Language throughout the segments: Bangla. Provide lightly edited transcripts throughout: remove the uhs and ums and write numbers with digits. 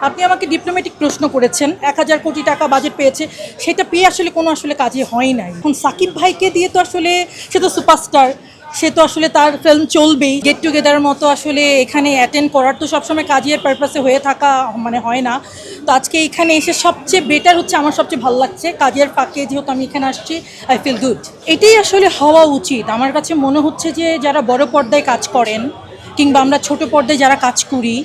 আপনি আমাকে ডিপ্লোম্যাটিক প্রশ্ন করেছেন ১,০০০ কোটি টাকা বাজেট পেয়েছে, সেটা পেয়ে আসলে কোনো কাজে হয় নাই। এখন সাকিব ভাইকে দিয়ে তো আসলে সে তো সুপারস্টার, সে তো আসলে তার ফিল্ম চলবেই। গেট টুগেদার মতো আসলে এখানে অ্যাটেন্ড করার তো সবসময় কাজের পারপাসে হয়ে থাকা হয় না। তো আজকে এখানে এসে সবচেয়ে বেটার হচ্ছে, আমার সবচেয়ে ভালো লাগছে কাজের ফাঁকে যেহেতু আমি এখানে আসছি, আই ফিল গুড। এটাই আসলে হওয়া উচিত। আমার কাছে মনে হচ্ছে যে যারা বড় পর্দায় কাজ করেন কিংবা আমরা ছোট পর্দায় যারা কাজ করি,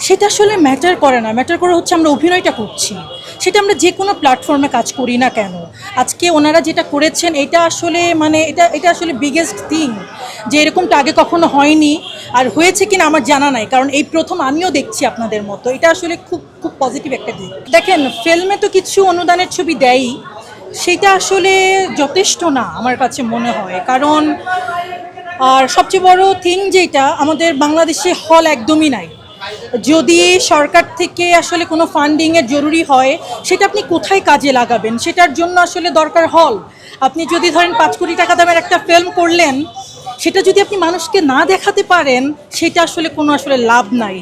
সেটা আসলে ম্যাটার করে না। ম্যাটার করে হচ্ছে আমরা অভিনয়টা করছি, সেটা আমরা যে কোনো প্ল্যাটফর্মে কাজ করি না কেন। আজকে ওনারা যেটা করেছেন এটা আসলে এটা আসলে বিগেস্ট থিং, যে এরকমটা আগে কখনো হয়নি। আর হয়েছে কিনা আমার জানা নাই, কারণ এই প্রথম আমিও দেখছি আপনাদের মতো। এটা আসলে খুব খুব পজিটিভ একটা দিক। দেখেন, ফিল্মে তো কিছু অনুদানের ছবি দেয়ই, সেটা আসলে যথেষ্ট না আমার কাছে মনে হয়। কারণ আর সবচেয়ে বড় থিং যেটা, আমাদের বাংলাদেশে হল একদমই নাই। যদি সরকার থেকে আসলে কোনো ফান্ডিংয়ের জরুরি হয়, সেটা আপনি কোথায় কাজে লাগাবেন? সেটার জন্য আসলে দরকার হল। আপনি যদি ধরেন ৫ কোটি টাকা দামের একটা ফিল্ম করলেন, সেটা যদি আপনি মানুষকে না দেখাতে পারেন, সেটা আসলে কোনো লাভ নাই।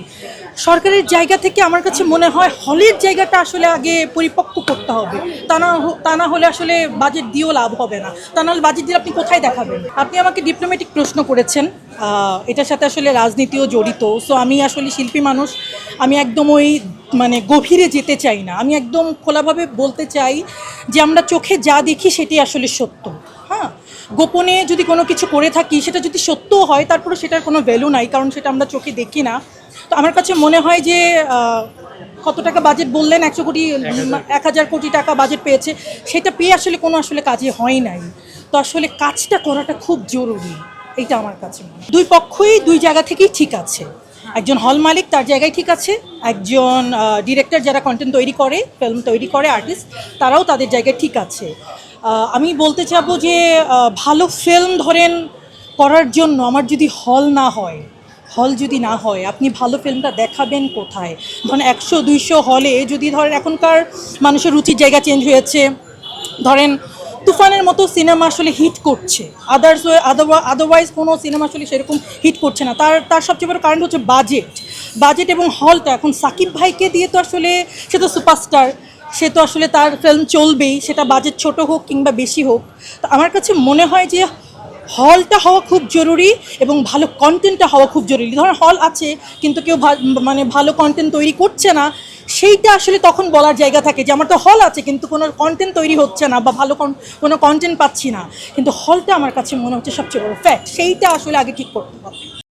সরকারের জায়গা থেকে আমার কাছে মনে হয় হলের জায়গাটা আসলে আগে পরিপক্ক করতে হবে। তা না হলে আসলে বাজেট দিয়েও লাভ হবে না। তা নাহলে বাজেট দিয়ে আপনি কোথায় দেখাবেন? আপনি আমাকে ডিপ্লোম্যাটিক প্রশ্ন করেছেন, এটার সাথে আসলে রাজনীতিও জড়িত। সো আমি আসলে শিল্পী মানুষ, আমি একদম ওই গভীরে যেতে চাই না। আমি একদম খোলাভাবে বলতে চাই যে আমরা চোখে যা দেখি সেটাই আসলে সত্য। হ্যাঁ, গোপনে যদি কোনো কিছু করে থাকি, সেটা যদি সত্যও হয়, তারপরে সেটার কোনো ভ্যালু নাই, কারণ সেটা আমরা চোখে দেখি না। তো আমার কাছে মনে হয় যে কত টাকা বাজেট বললেন? ১,০০০ কোটি টাকা বাজেট পেয়েছে, সেটা পেয়ে আসলে কোনো কাজে হয় নাই। তো আসলে কাজটা করাটা খুব জরুরি, এইটা আমার কাছে মনে হয়। দুই পক্ষই দুই জায়গা থেকেই ঠিক আছে। একজন হল মালিক তার জায়গায় ঠিক আছে, একজন ডিরেক্টর যারা কন্টেন্ট তৈরি করে, ফিল্ম তৈরি করে, আর্টিস্ট, তারাও তাদের জায়গায় ঠিক আছে। আমি বলতে চাবো যে ভালো ফিল্ম ধরেন করার জন্য আমার যদি হল যদি না হয়, আপনি ভালো ফিল্মটা দেখাবেন কোথায়? ধরেন ১০০-২০০ হলে যদি ধরেন, এখনকার মানুষের রুচির জায়গা চেঞ্জ হয়েছে। ধরেন তুফানের মতো সিনেমা আসলে হিট করছে, আদারওয়াইজ কোনো সিনেমা আসলে সেরকম হিট করছে না। তার সবচেয়ে বড় কারণ হচ্ছে বাজেট এবং হলটা। এখন সাকিব ভাইকে দিয়ে তো আসলে সে তো সুপারস্টার, সে তো আসলে তার ফিল্ম চলবেই, সেটা বাজেট ছোট হোক কিংবা বেশি হোক। তো আমার কাছে মনে হয় যে হলটা হওয়া খুব জরুরি এবং ভালো কন্টেন্টটা হওয়া খুব জরুরি। ধরেন হল আছে কিন্তু কেউ ভালো কন্টেন্ট তৈরি করছে না, সেইটা আসলে তখন বলার জায়গা থাকে যে আমার তো হল আছে কিন্তু কোনো কন্টেন্ট তৈরি হচ্ছে না, বা ভালো কোনো কন্টেন্ট পাচ্ছি না। কিন্তু হলটা আমার কাছে মনে হচ্ছে সবচেয়ে বড় ফ্যাক্ট, সেইটা আসলে আগে ঠিক করতে হবে।